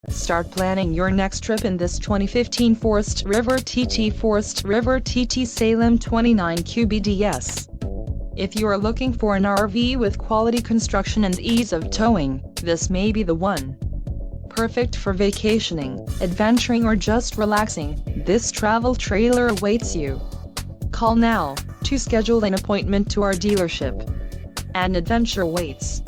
Start planning your next trip in this 2015 Forest River TT Salem 29QBDS. If you are looking for an RV with quality construction and ease of towing, this may be the one. Perfect for vacationing, adventuring or just relaxing, this travel trailer awaits you. Call now to schedule an appointment to our dealership. An adventure waits.